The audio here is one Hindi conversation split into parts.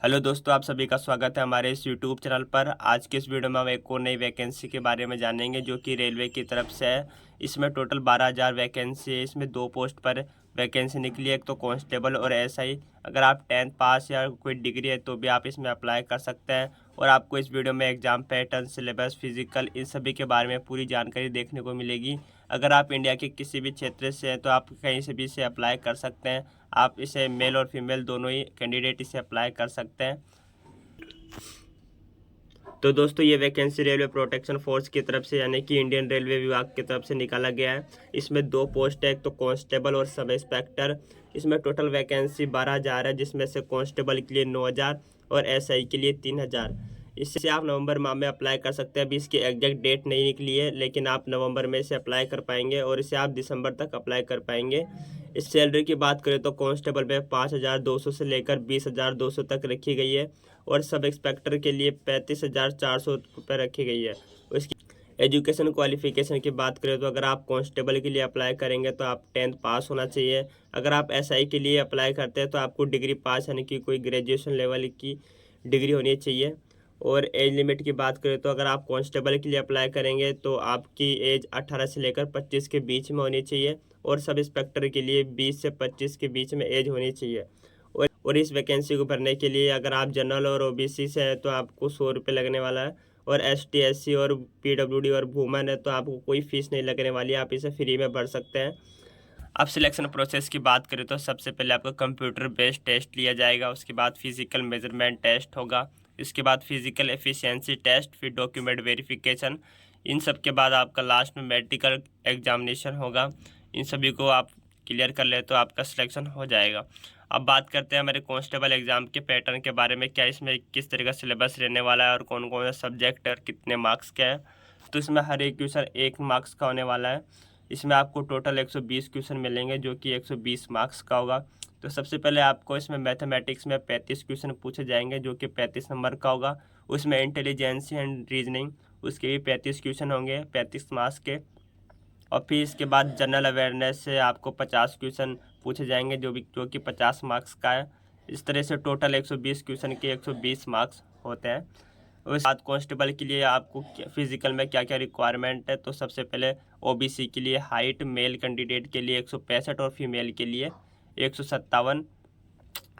हेलो दोस्तों, आप सभी का स्वागत है हमारे इस यूट्यूब चैनल पर। आज के इस वीडियो में हम एक और नई वैकेंसी के बारे में जानेंगे जो कि रेलवे की तरफ से है। इसमें टोटल 12,000 वैकेंसी है। इसमें दो पोस्ट पर वैकेंसी निकली है, एक तो कांस्टेबल और एसआई। अगर आप 10th पास या कोई डिग्री है तो भी आप इसमें अप्लाई कर सकते हैं। और आपको इस वीडियो में एग्जाम पैटर्न, सिलेबस, फिजिकल, इन सभी के बारे में पूरी जानकारी देखने को मिलेगी। अगर आप इंडिया के किसी भी क्षेत्र से हैं तो आप कहीं से भी इसे अप्लाई कर सकते हैं। आप इसे मेल और फीमेल दोनों ही कैंडिडेट इसे अप्लाई कर सकते हैं। तो दोस्तों, ये वैकेंसी रेलवे प्रोटेक्शन फोर्स की तरफ से यानी कि इंडियन रेलवे विभाग की तरफ से निकाला गया है। इसमें दो पोस्ट है, एक तो कांस्टेबल और सब इंस्पेक्टर। इसमें टोटल वैकेंसी 12,000 है, जिसमें से कांस्टेबल के लिए 9,000 और एसआई के लिए 3,000। इससे आप नवंबर माह में अप्लाई कर सकते हैं। अभी इसकी एग्जैक्ट डेट नहीं निकली है, लेकिन आप नवंबर में इसे अप्लाई कर पाएंगे और इसे आप दिसंबर तक अप्लाई कर पाएंगे। इस सैलरी की बात करें तो कांस्टेबल में 5,200 से लेकर 20,200 तक रखी गई है और सब इंस्पेक्टर के लिए 35,400 रुपये रखी गई है। उसकी एजुकेशन क्वालिफिकेशन की बात करें तो अगर आप कांस्टेबल के लिए अप्लाई करेंगे तो आप 10th पास होना चाहिए। अगर आप एसआई के लिए अप्लाई करते हैं तो आपको डिग्री पास यानी कि कोई ग्रेजुएशन लेवल की डिग्री होनी चाहिए। और एज लिमिट की बात करें तो अगर आप कांस्टेबल के लिए अप्लाई करेंगे तो आपकी एज 18 से लेकर 25 के बीच में होनी चाहिए और सब इंस्पेक्टर के लिए 20 से 25 के बीच में एज होनी चाहिए। और इस वैकेंसी को भरने के लिए अगर आप जनरल और ओबीसी से हैं तो आपको 100 रुपये लगने वाला है। और एसटी, एससी और पीडब्ल्यूडी और वुमेन है तो आपको कोई फीस नहीं लगने वाली है, आप इसे फ्री में भर सकते हैं। अब सिलेक्शन प्रोसेस की बात करें तो सबसे पहले आपका कंप्यूटर बेस्ड टेस्ट लिया जाएगा, उसके बाद फिजिकल मेजरमेंट टेस्ट होगा, इसके बाद फिजिकल एफिशिएंसी टेस्ट, फिर डॉक्यूमेंट वेरिफिकेशन। इन सब के बाद आपका लास्ट में मेडिकल एग्जामिनेशन होगा। इन सभी को आप क्लियर कर ले तो आपका सिलेक्शन हो जाएगा। अब बात करते हैं हमारे कांस्टेबल एग्ज़ाम के पैटर्न के बारे में, क्या इसमें किस तरह का सिलेबस रहने वाला है और कौन कौन सा सब्जेक्ट और कितने मार्क्स के हैं। तो इसमें हर एक क्वेश्चन 1 मार्क्स का होने वाला है। इसमें आपको टोटल 120 क्वेश्चन मिलेंगे जो कि 120 मार्क्स का होगा। तो सबसे पहले आपको इसमें मैथमेटिक्स में 35 क्वेश्चन पूछे जाएंगे जो कि 35 नंबर का होगा। उसमें इंटेलिजेंस एंड रीजनिंग उसके भी 35 क्वेश्चन होंगे 35 मार्क्स के। और फिर इसके बाद जनरल अवेयरनेस से आपको 50 क्वेश्चन पूछे जाएंगे जो कि 50 मार्क्स का है। इस तरह से टोटल 120 क्वेश्चन के 120 मार्क्स होते हैं। उसके बाद कांस्टेबल के लिए आपको फिजिकल में क्या क्या रिक्वायरमेंट है, तो सबसे पहले ओबीसी के लिए हाइट, मेल कैंडिडेट के लिए 165 और फीमेल के लिए 157।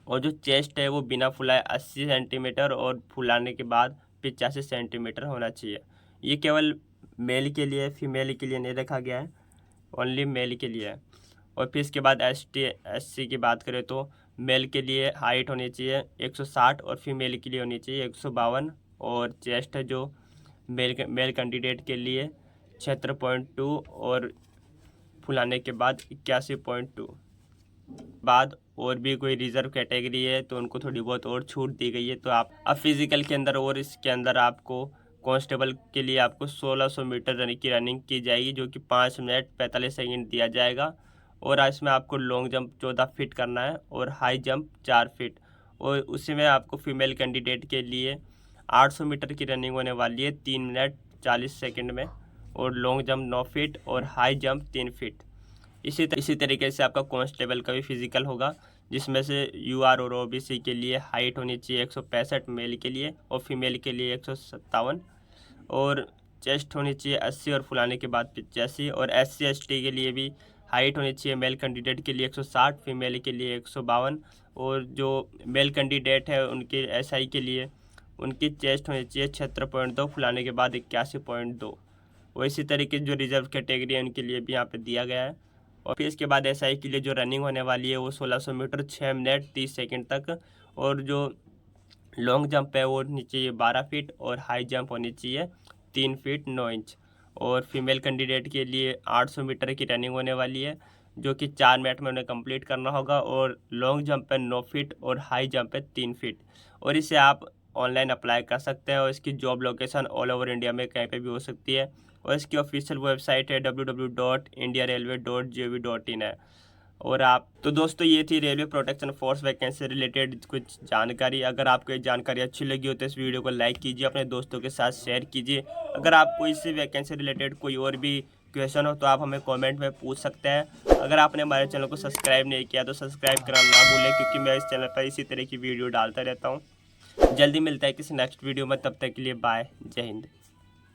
और जो चेस्ट है वो बिना फुलाए 80 सेंटीमीटर और फुलाने के बाद 85 सेंटीमीटर होना चाहिए। ये केवल मेल के लिए, फीमेल के लिए नहीं रखा गया है, ओनली मेल के लिए है। और फिर इसके बाद एसटी, एससी की बात करें तो मेल के लिए हाइट होनी चाहिए 160 और फीमेल के लिए होनी चाहिए 152। और चेस्ट है जो मेल कैंडिडेट के लिए 76.2 और फुलाने के बाद 81.2। बाद और भी कोई रिजर्व कैटेगरी है तो उनको थोड़ी बहुत और छूट दी गई है। तो आप अब फिजिकल के अंदर और इसके अंदर आपको कांस्टेबल के लिए आपको 1600 मीटर की रनिंग की जाएगी जो कि 5 मिनट 45 सेकंड दिया जाएगा। और इसमें आपको लॉन्ग जंप 14 फीट करना है और हाई जंप 4 फीट। और उसी में आपको फीमेल कैंडिडेट के लिए 800 मीटर की रनिंग होने वाली है 3 मिनट 40 सेकंड में। और लॉन्ग जंप 9 फीट और हाई जंप 3 फीट। इसी तरीके से आपका कांस्टेबल का भी फिजिकल होगा, जिसमें से यूआर और ओबीसी के लिए हाइट होनी चाहिए 165 मेल के लिए और फीमेल के लिए 157। और चेस्ट होनी चाहिए 80 और फुलाने के बाद 85। और एससी एसटी के लिए भी हाइट होनी चाहिए मेल कैंडिडेट के लिए 160, फीमेल के लिए 152। और जो मेल कैंडिडेट है उनके एसआई के लिए उनकी चेस्ट होनी चाहिए 76.2, फुलाने के बाद 81.2। और इसी तरीके जो रिजर्व कैटेगरी है उनके लिए भी यहाँ पे दिया गया है। और फिर इसके बाद एसआई के लिए जो रनिंग होने वाली है वो 1600 मीटर 6 मिनट 30 सेकंड तक। और जो लॉन्ग जंप है वो होनी चाहिए 12 फीट और हाई जंप होनी चाहिए 3 फीट 9 इंच। और फीमेल कैंडिडेट के लिए 800 मीटर की रनिंग होने वाली है जो कि 4 मिनट में उन्हें कंप्लीट करना होगा। और लॉन्ग जंप है 9 फीट और हाई जंप है 3 फीट। और इसे आप ऑनलाइन अप्लाई कर सकते हैं और इसकी job location all over India में कहीं पे भी हो सकती है। और इसकी ऑफिशियल वेबसाइट है www.indiarailway.gov.in है। और आप तो दोस्तों, ये थी रेलवे प्रोटेक्शन फोर्स वैकेंसी से रिलेटेड कुछ जानकारी। अगर आपको ये जानकारी अच्छी लगी हो तो इस वीडियो को लाइक कीजिए, अपने दोस्तों के साथ शेयर कीजिए। अगर आपको इसी वैकेंसी रिलेटेड कोई और भी क्वेश्चन हो तो आप हमें कमेंट में पूछ सकते हैं। अगर आपने हमारे चैनल को सब्सक्राइब नहीं किया तो सब्सक्राइब करना ना भूलें, क्योंकि मैं इस चैनल पर इसी तरह की वीडियो डालता रहता हूँ। जल्दी मिलता है किसी नेक्स्ट वीडियो में, तब तक के लिए बाय, जय हिंद।